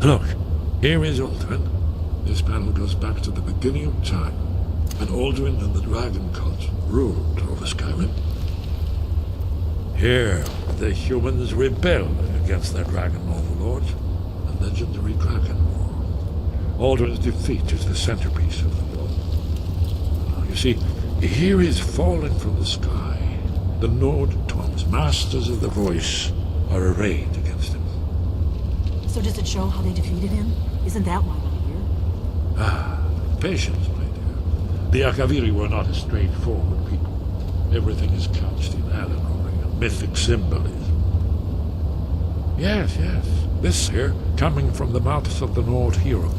Look, here is Alduin. This panel goes back to the beginning of time, when Alduin and the dragon cult ruled over Skyrim. Here, the humans rebelled against their dragon overlords, the legendary Dragon War. Alduin's defeat is the centerpiece of the war. You see, here is falling from the sky. The Nord Twins, masters of the voice, are arrayed against him. So does it show how they defeated him? Isn't that why we're here? Ah, patience, my dear. The Akaviri were not a straightforward people. Everything is couched in allegory and mythic symbolism. Yes, yes. This here, coming from the mouths of the Nord hero.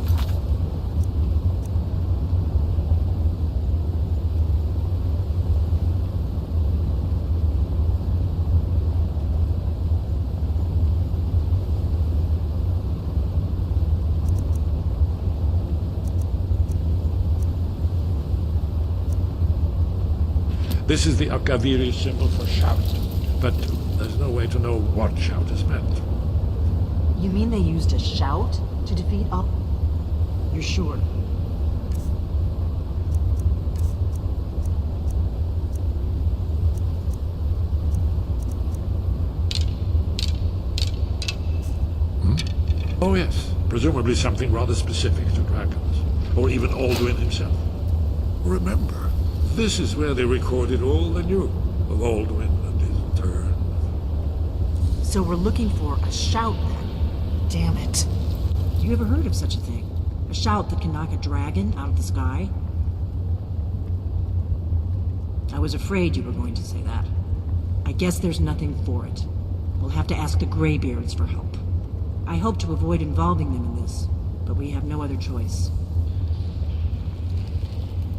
This is the Akaviri symbol for shout, but there's no way to know what shout is meant. You mean they used a shout to defeat up? You're sure? Oh yes, presumably something rather specific to dragons, or even Alduin himself. Remember, this is where they recorded all they knew of Alduin and his turn. So we're looking for a shout then? Damn it. You ever heard of such a thing? A shout that can knock a dragon out of the sky? I was afraid you were going to say that. I guess there's nothing for it. We'll have to ask the Greybeards for help. I hope to avoid involving them in this, but we have no other choice.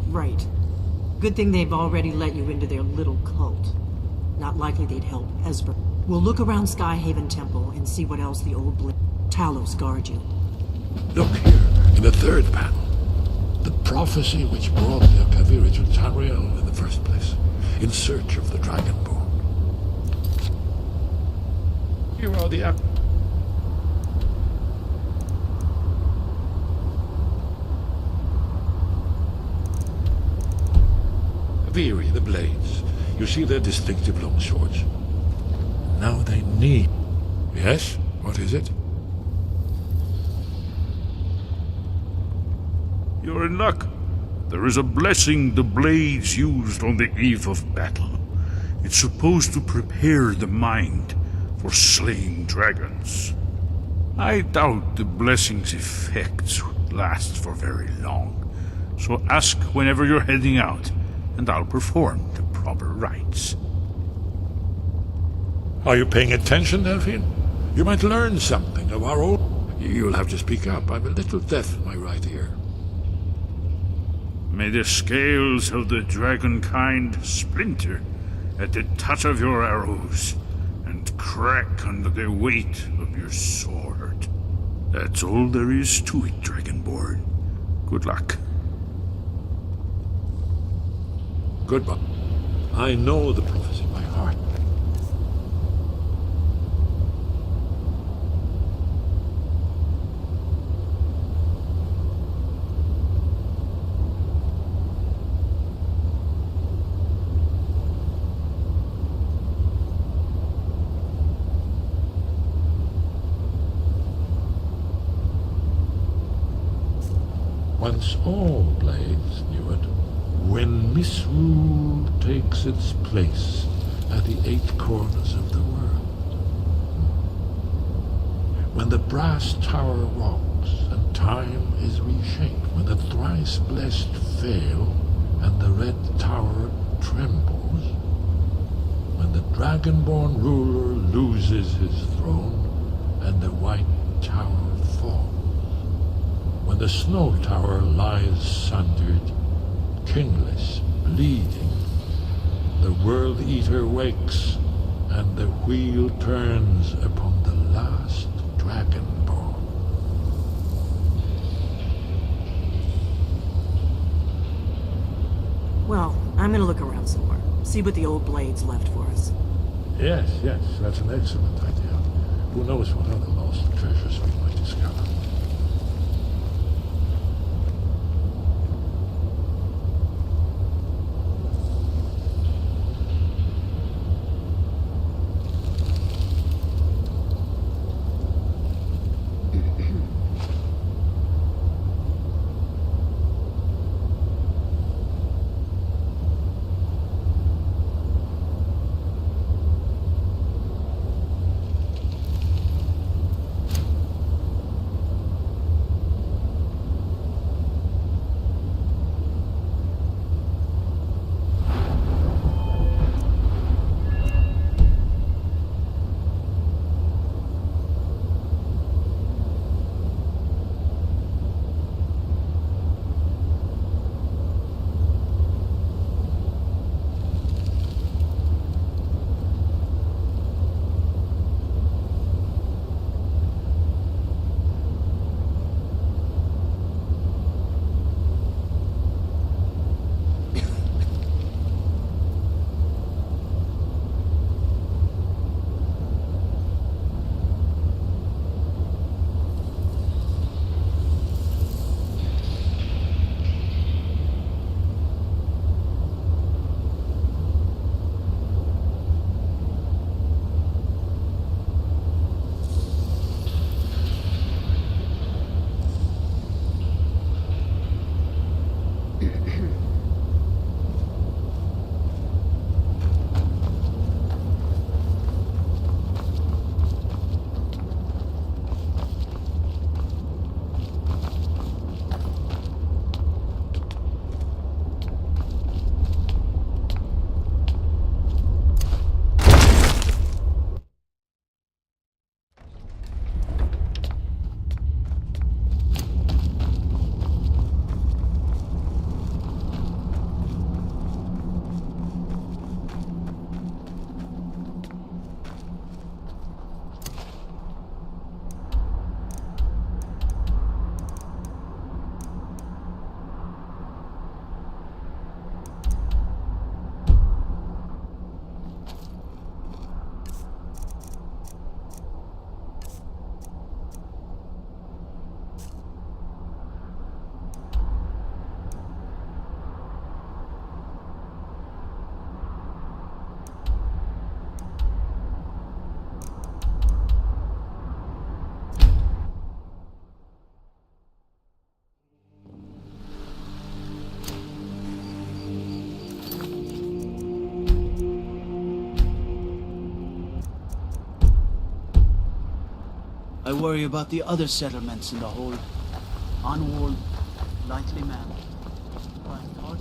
Right. Good thing they've already let you into their little cult. Not likely they'd help Esper. We'll look around Skyhaven Temple and see what else the old Talos guard you. Look here, in the third panel. The prophecy which brought the Akaviri to Tamriel in the first place, in search of the Dragonborn. Here are the Akaviri, the blades. You see their distinctive long swords. Now they need... Yes? What is it? You're in luck. There is a blessing the blades used on the eve of battle. It's supposed to prepare the mind for slaying dragons. I doubt the blessing's effects would last for very long. So ask whenever you're heading out, and I'll perform the proper rites. Are you paying attention, Delphine? You might learn something of our old... You'll have to speak up. I'm a little deaf in my right ear. May the scales of the dragonkind splinter at the touch of your arrows, and crack under the weight of your sword. That's all there is to it, Dragonborn. Good luck. Goodbye. I know the prophecy by heart. Once all blades knew it, when misrule takes its place at the 8 corners of the world. When the brass tower rocks and time is reshaped, when the thrice blessed fail and the red tower trembles, when the dragonborn ruler loses his throne and the white tower falls, when the snow tower lies sundered, kingless, bleeding, the World Eater wakes, and the wheel turns upon the last Dragonborn. Well, I'm gonna look around some more. See what the old blades left for us. Yes, that's an excellent idea. Who knows what other lost treasures we might discover. I worry about the other settlements in the hold. Unwalled, lightly manned. Find hard-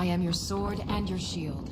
I am your sword and your shield.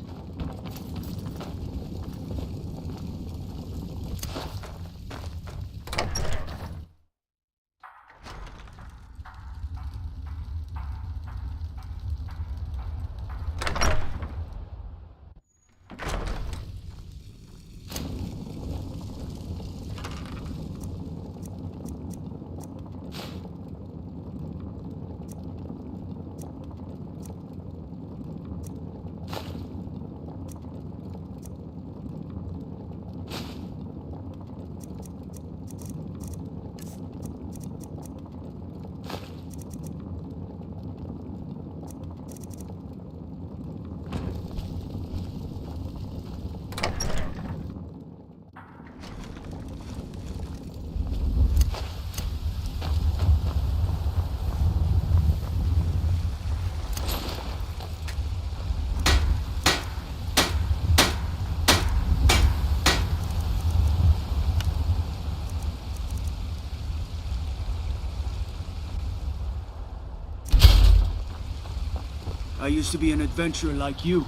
I used to be an adventurer like you.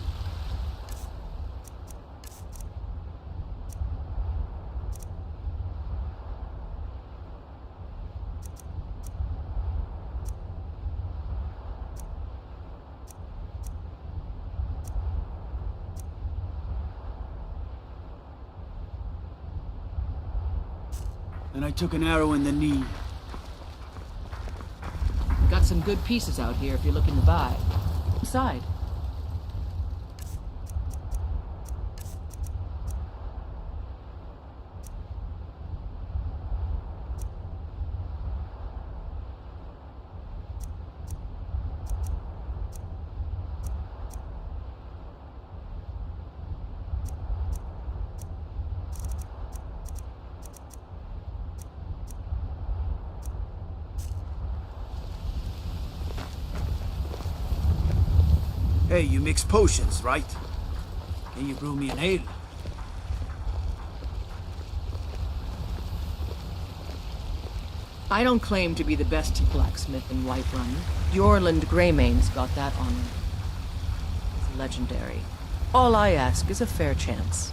And I took an arrow in the knee. Got some good pieces out here if you're looking to buy. Side. Hey, you mix potions, right? Can you brew me an ale? I don't claim to be the best blacksmith in Whiterun. Yorland Greymane's got that honor. It's legendary. All I ask is a fair chance.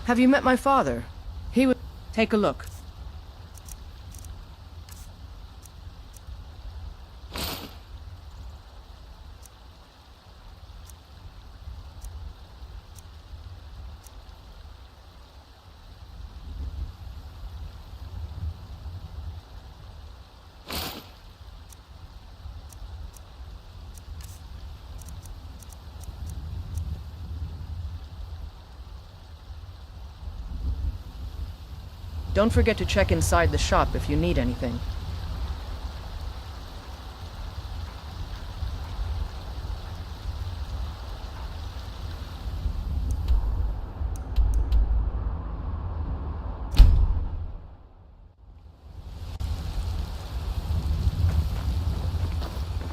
Have you met my father? He would... Take a look. Don't forget to check inside the shop if you need anything.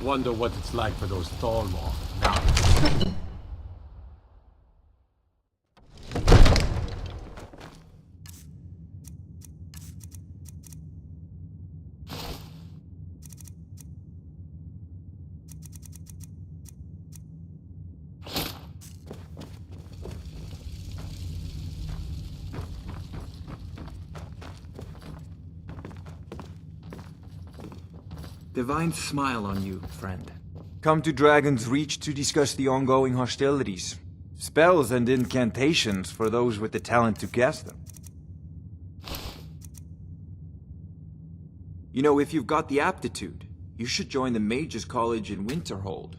Wonder what it's like for those Thalmor now. Divine smile on you, friend. Come to Dragon's Reach to discuss the ongoing hostilities. Spells and incantations for those with the talent to cast them. You know, if you've got the aptitude, you should join the Mages College in Winterhold.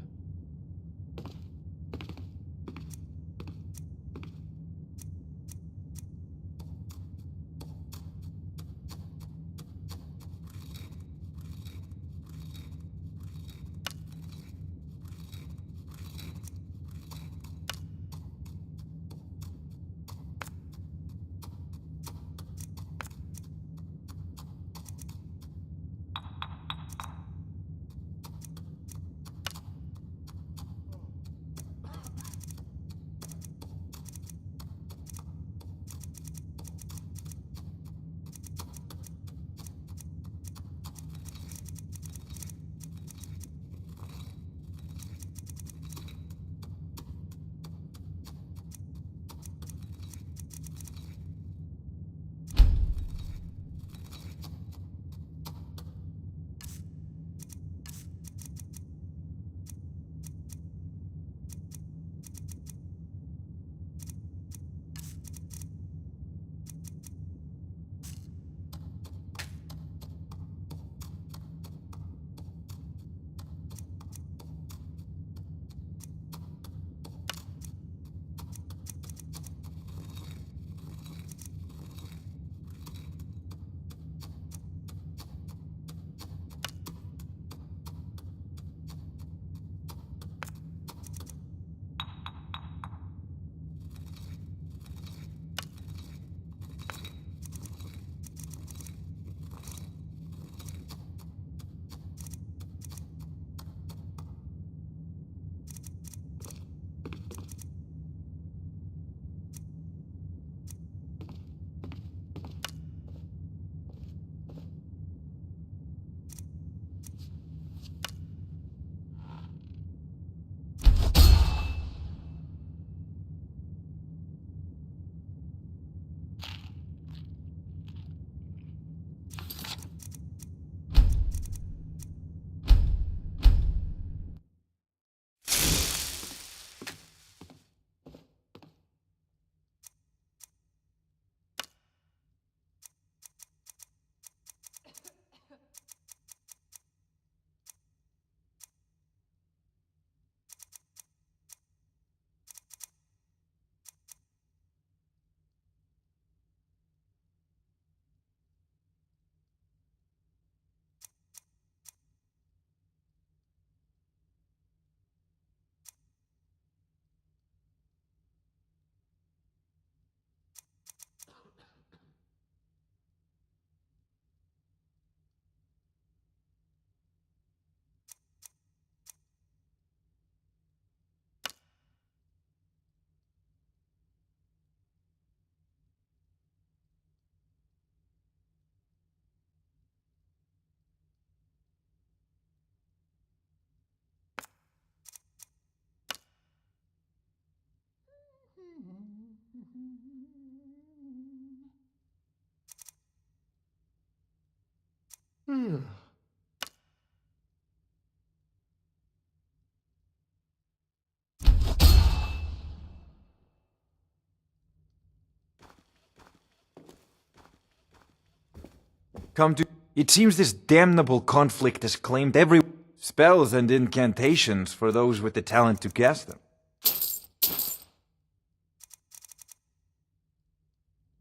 Come to... It seems this damnable conflict has claimed every... spells and incantations for those with the talent to cast them.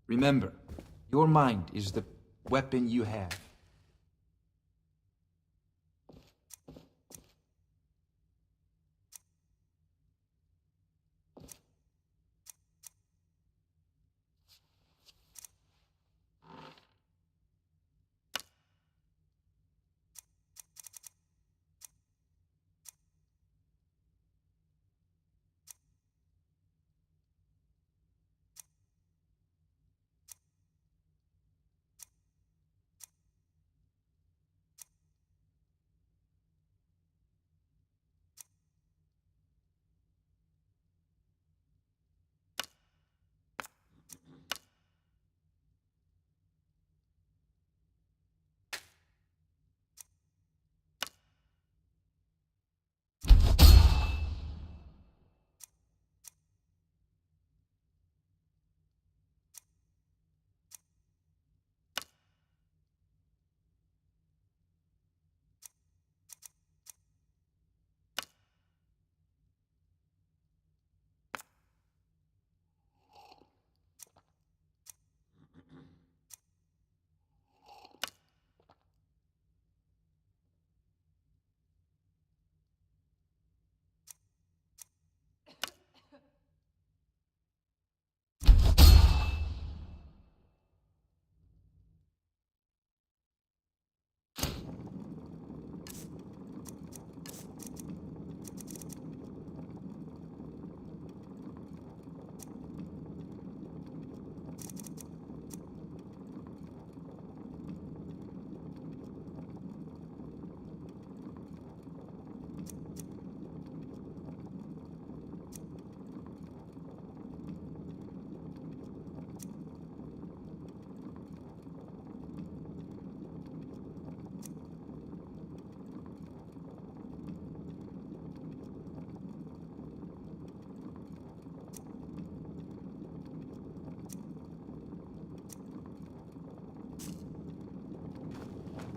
Remember, your mind is the weapon you have.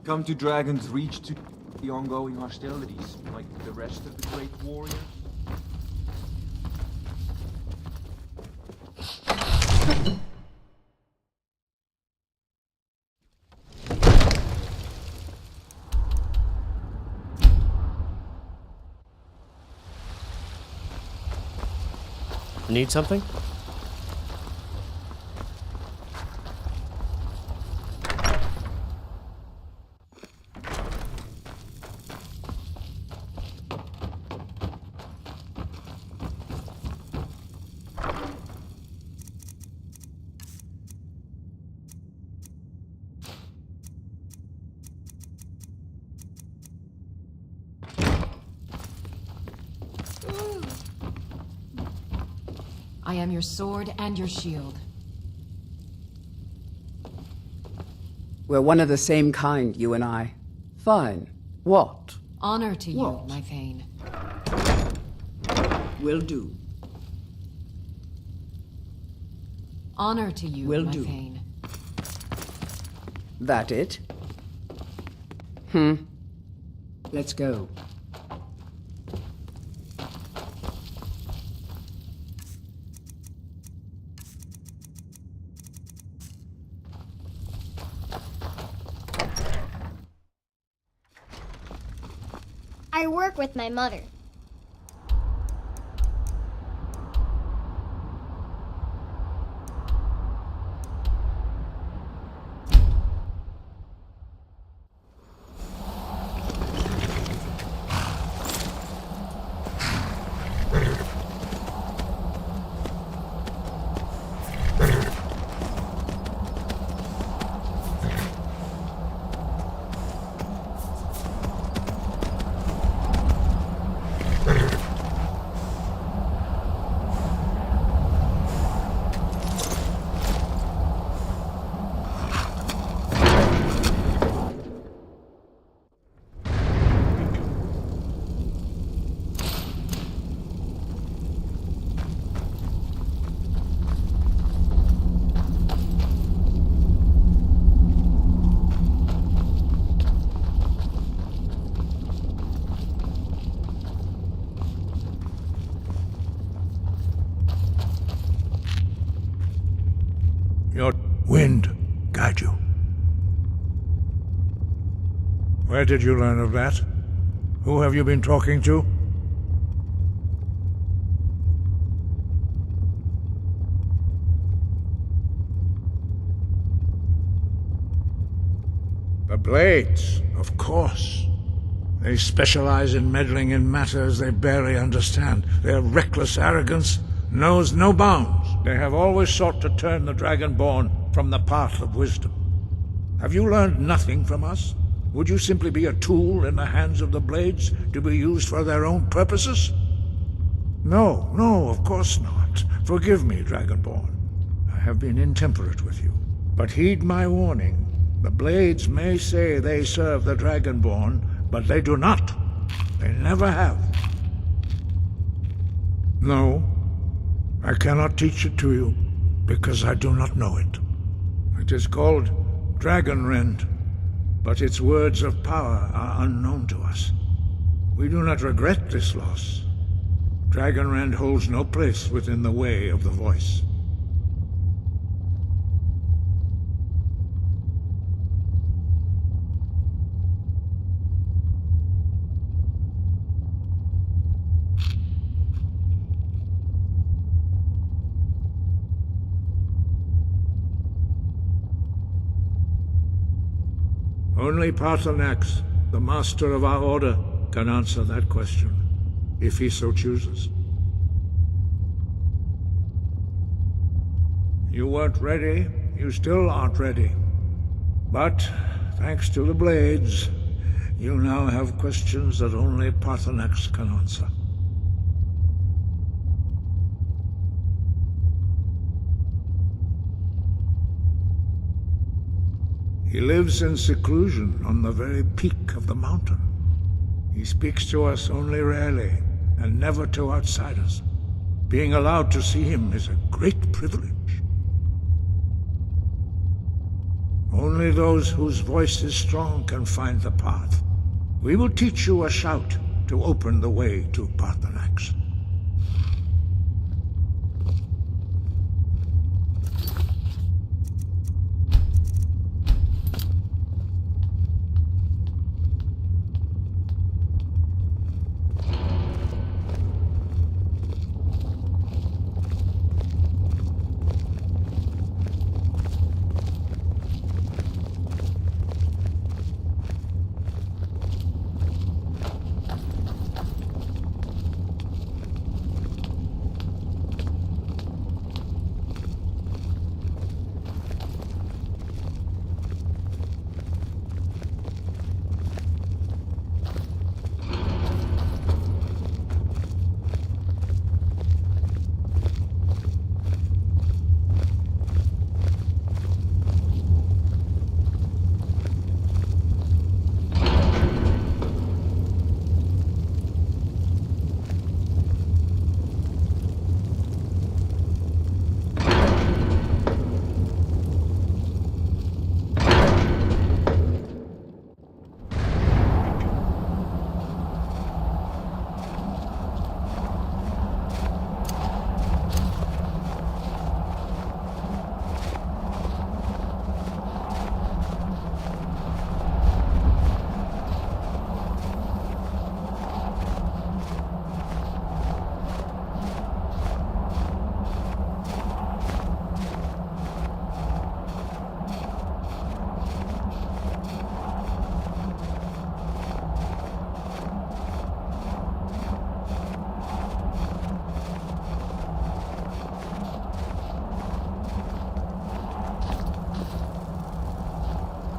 Come to Dragon's Reach to the ongoing hostilities, like the rest of the great warriors? Need something? I am your sword and your shield. We're one of the same kind, you and I. Fine. What? Honor to you, What? my Thane. Will do. Honor to you, Will my do. Thane. That it? Let's go. I work with my mother. wind guide you. Where did you learn of that? Who have you been talking to? The Blades, of course. They specialize in meddling in matters they barely understand. Their reckless arrogance knows no bounds. They have always sought to turn the Dragonborn from the path of wisdom. Have you learned nothing from us? Would you simply be a tool in the hands of the Blades to be used for their own purposes? No, of course not. Forgive me, Dragonborn. I have been intemperate with you. But heed my warning. The Blades may say they serve the Dragonborn, but they do not. They never have. No, I cannot teach it to you, because I do not know it. It is called Dragonrend, but its words of power are unknown to us. We do not regret this loss. Dragonrend holds no place within the way of the voice. Only Paarthurnax, the master of our order, can answer that question, if he so chooses. You weren't ready, you still aren't ready. But, thanks to the Blades, you now have questions that only Paarthurnax can answer. He lives in seclusion on the very peak of the mountain. He speaks to us only rarely, and never to outsiders. Being allowed to see him is a great privilege. Only those whose voice is strong can find the path. We will teach you a shout to open the way to Paarthurnax.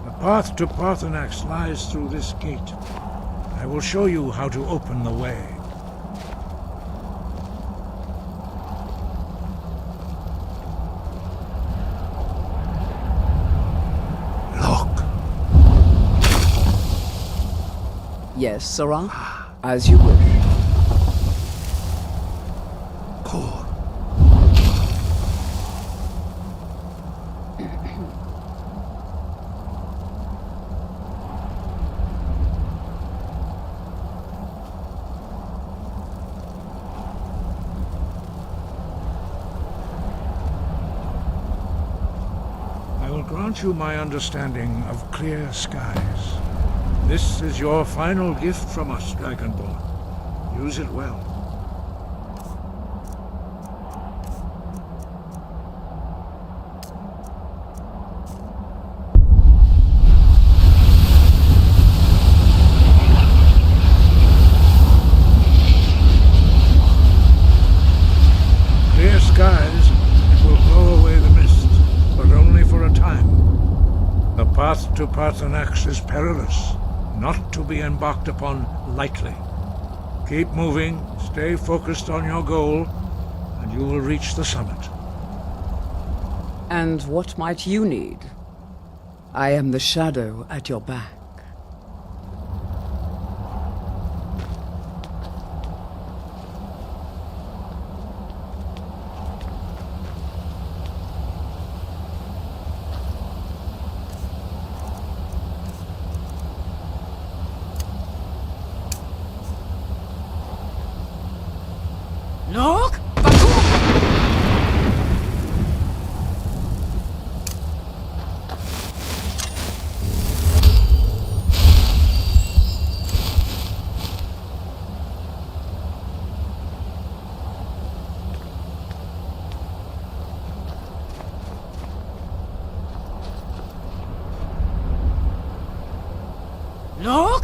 The path to Paarthurnax lies through this gate. I will show you how to open the way. Look. Yes, Sirrah? As you wish. Core. grant you my understanding of clear skies. This is your final gift from us, Dragonborn. Use it well. Clear skies will blow away the mist, but only for a time. The path to Parthenax is perilous, not to be embarked upon lightly. Keep moving, stay focused on your goal, and you will reach the summit. And what might you need? I am the shadow at your back. Look! Look!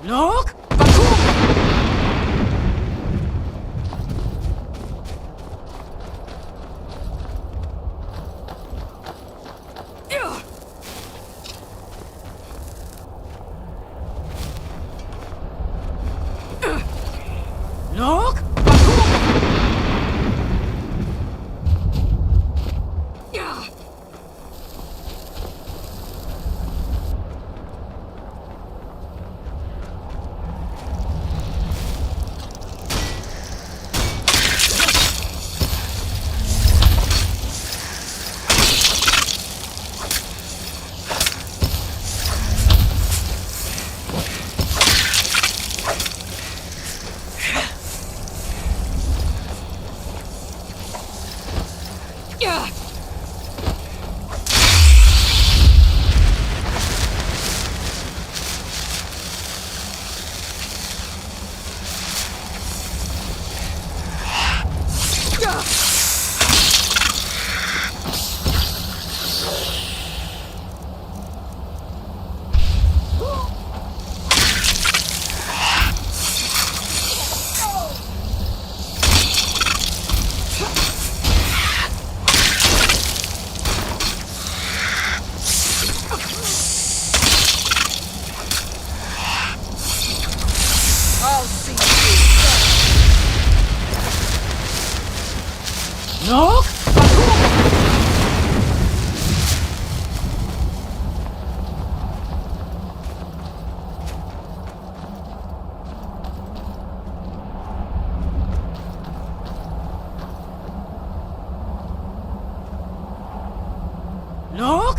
Look! Look! Look! Look!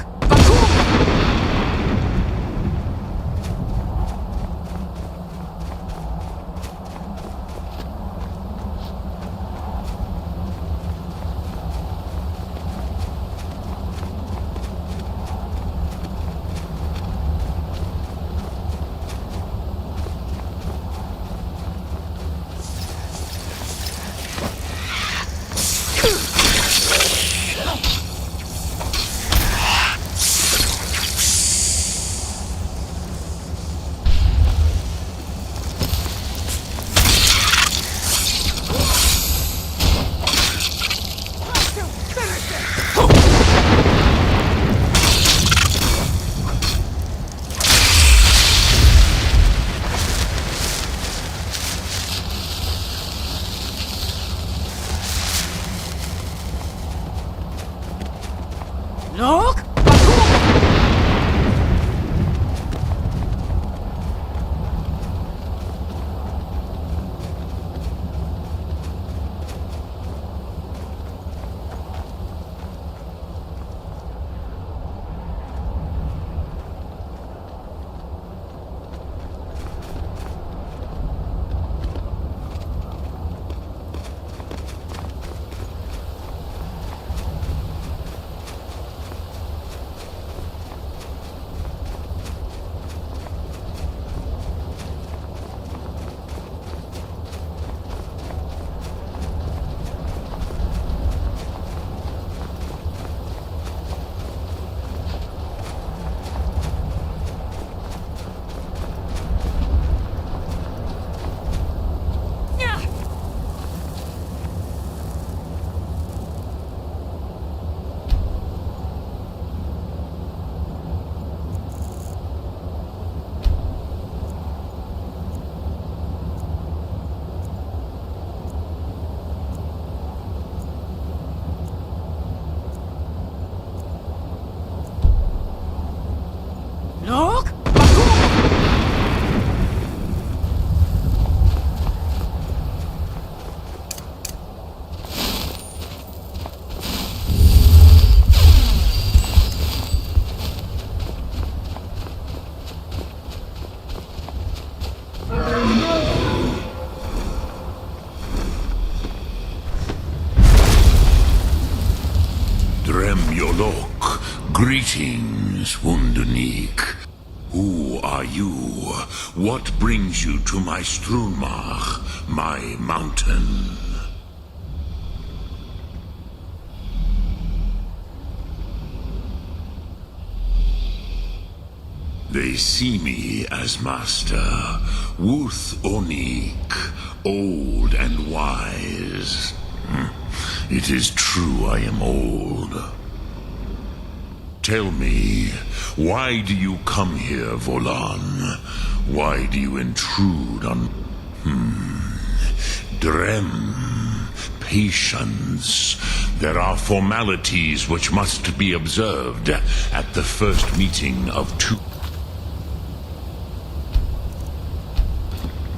Greetings, Wunderneek. Who are you? What brings you to my Strunmach, my mountain? They see me as master, Wuth Onik, old and wise. It is true I am old. Tell me, why do you come here, Volan? Why do you intrude on... Drem. Patience. There are formalities which must be observed at the first meeting of two.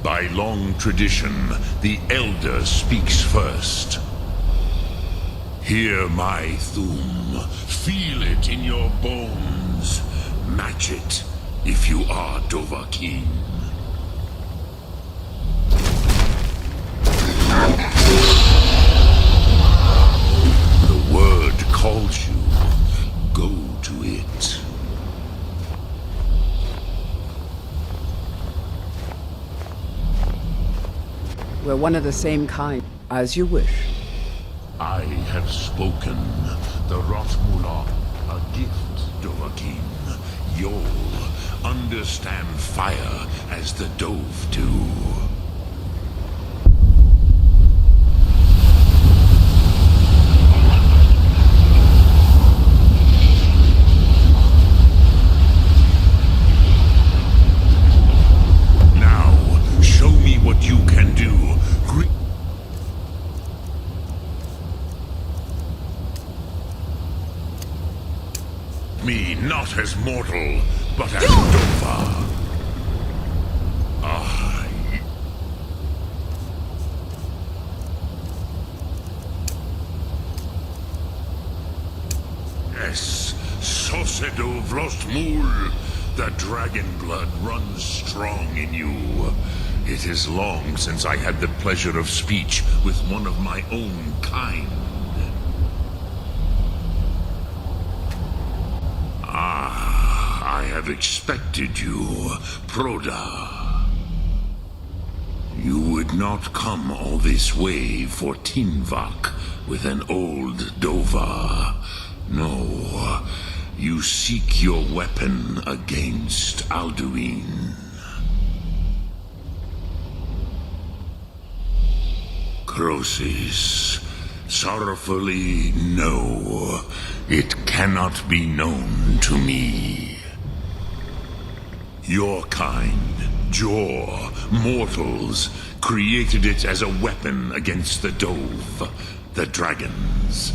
By long tradition, the Elder speaks first. Hear my Thum. Feel it in your bones. Match it if you are Dovahkiin. The word calls you. Go to it. We're one of the same kind, as you wish. I have spoken. The Rotmula, a gift, Dovahkiin. You'll understand fire as the Dove do. Now, show me what you can do. Me not as mortal, but as Dova. Yes, Sosedo Vrostmul. The dragon blood runs strong in you. It is long since I had the pleasure of speech with one of my own kind. I have expected you, Proda. You would not come all this way for Tinvak with an old Dova. No, you seek your weapon against Alduin. Crosis, sorrowfully, no. It cannot be known to me. Your kind, Jor, mortals, created it as a weapon against the Dove, the dragons.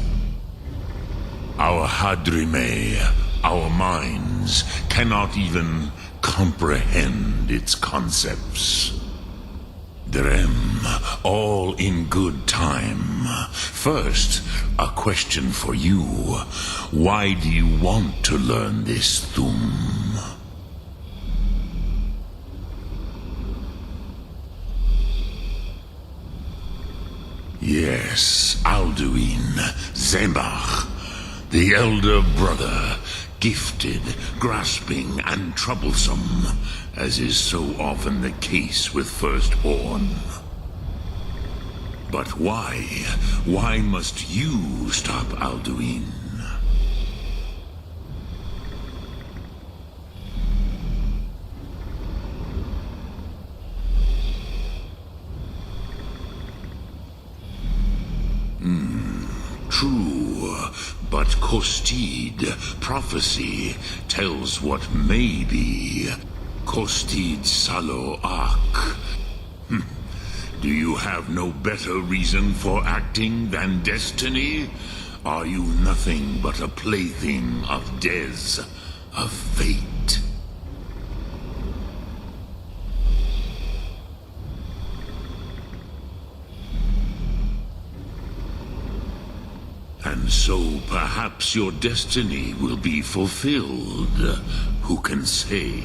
Our Hadrime, our minds, cannot even comprehend its concepts. Drem, all in good time. First, a question for you. Why do you want to learn this Thum? Yes, Alduin, Zebach, the elder brother, gifted, grasping, and troublesome, as is so often the case with Firstborn. But why? Why must you stop Alduin? True, but Kostid, prophecy, tells what may be. Kostid Salo Ak. Do you have no better reason for acting than destiny? Are you nothing but a plaything of Dez, of fate? And so perhaps your destiny will be fulfilled. Who can say?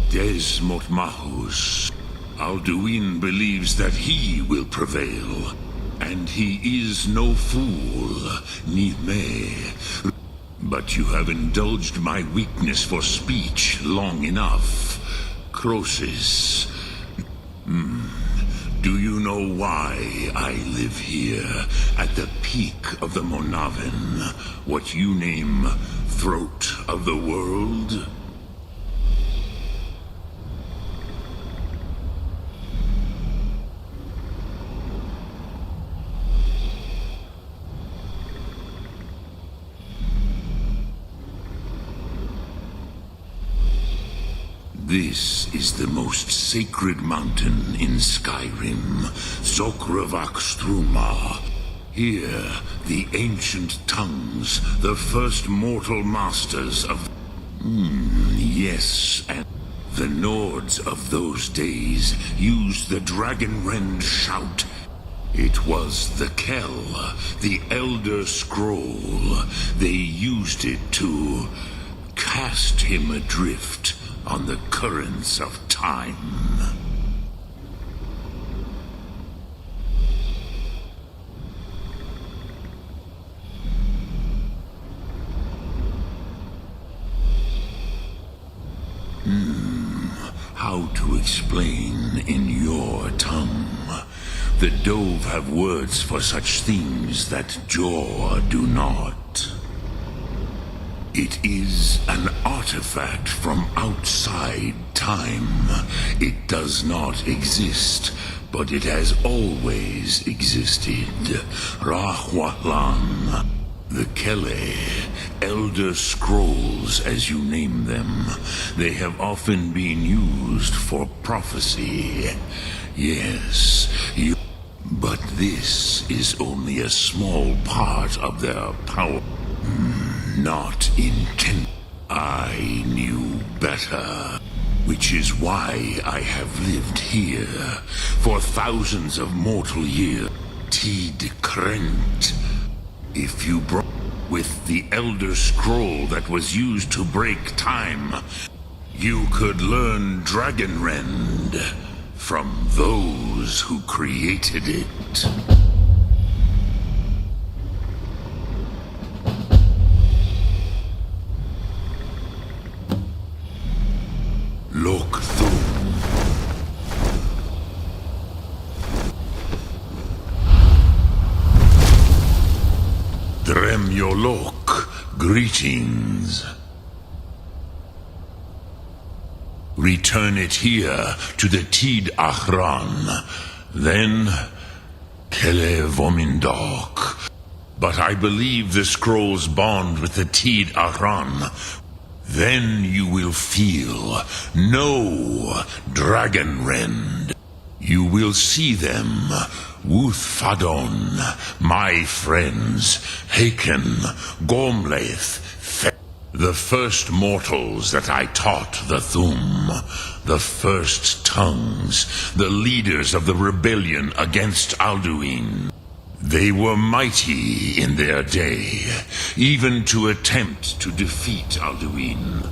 Des Motmahus. Alduin believes that he will prevail. And he is no fool, ni me. But you have indulged my weakness for speech long enough. Croesus. Do you know why I live here, at the peak of the Monavin, what you name Throat of the World? This is the most sacred mountain in Skyrim, Zokravak Struma. Here, the ancient tongues, the first mortal masters of... yes, and the Nords of those days used the Dragonrend shout. It was the Kell, the Elder Scroll. They used it to cast him adrift on the currents of time. How to explain in your tongue? The Dove have words for such things that Jor do not. It is an artifact from outside time. It does not exist, but it has always existed. Rahwalan, the Kele, Elder Scrolls as you name them, they have often been used for prophecy. Yes, but this is only a small part of their power. Not intent. I knew better. Which is why I have lived here for thousands of mortal years. Tid Krent. If you brought with the Elder Scroll that was used to break time, you could learn Dragonrend from those who created it. Look through. Dremyolok, greetings. Return it here to the Tid Achran, then Kele Vomindok. But I believe the scrolls bond with the Tid Achran. Then you will feel, know Dragonrend. You will see them, Wuthfadon, my friends, Haken, Gormlaith, the first mortals that I taught the Thum, the first tongues, the leaders of the rebellion against Alduin. They were mighty in their day, even to attempt to defeat Alduin.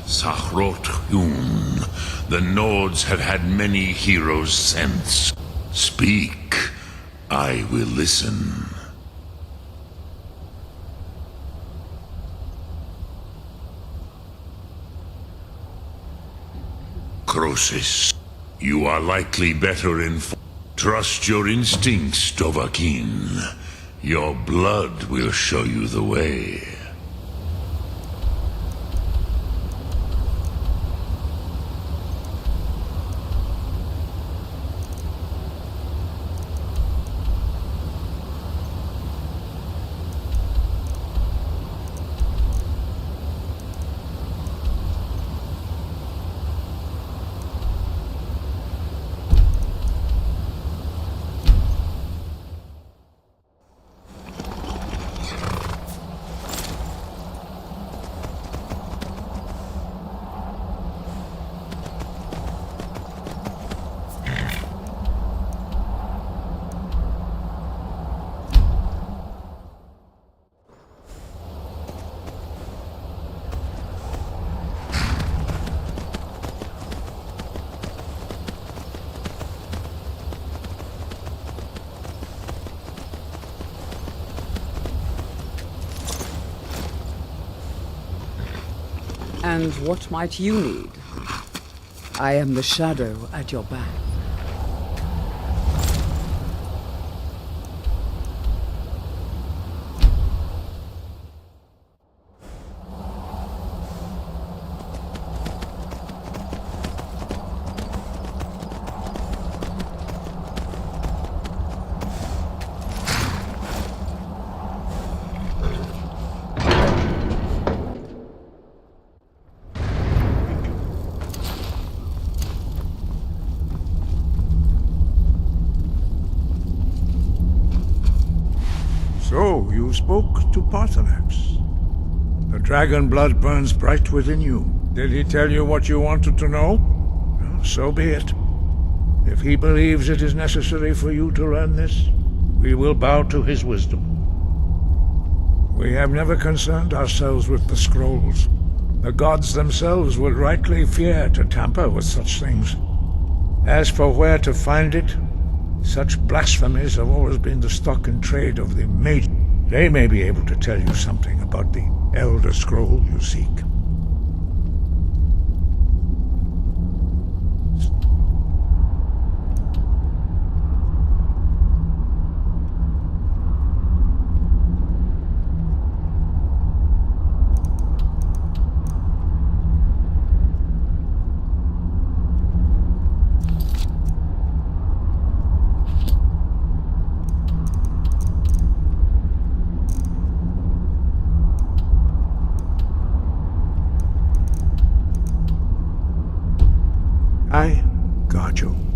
Sahrot Hyun, the Nords have had many heroes since. Speak, I will listen. Croesus, you are likely better informed. Trust your instincts, Dovahkiin. Your blood will show you the way. And what might you need? I am the shadow at your back. So, you spoke to Paarthurnax. The dragon blood burns bright within you. Did he tell you what you wanted to know? Well, so be it. If he believes it is necessary for you to learn this, we will bow to his wisdom. We have never concerned ourselves with the scrolls. The gods themselves would rightly fear to tamper with such things. As for where to find it, such blasphemies have always been the stock and trade of the mage. They may be able to tell you something about the Elder Scroll you seek. I guard you.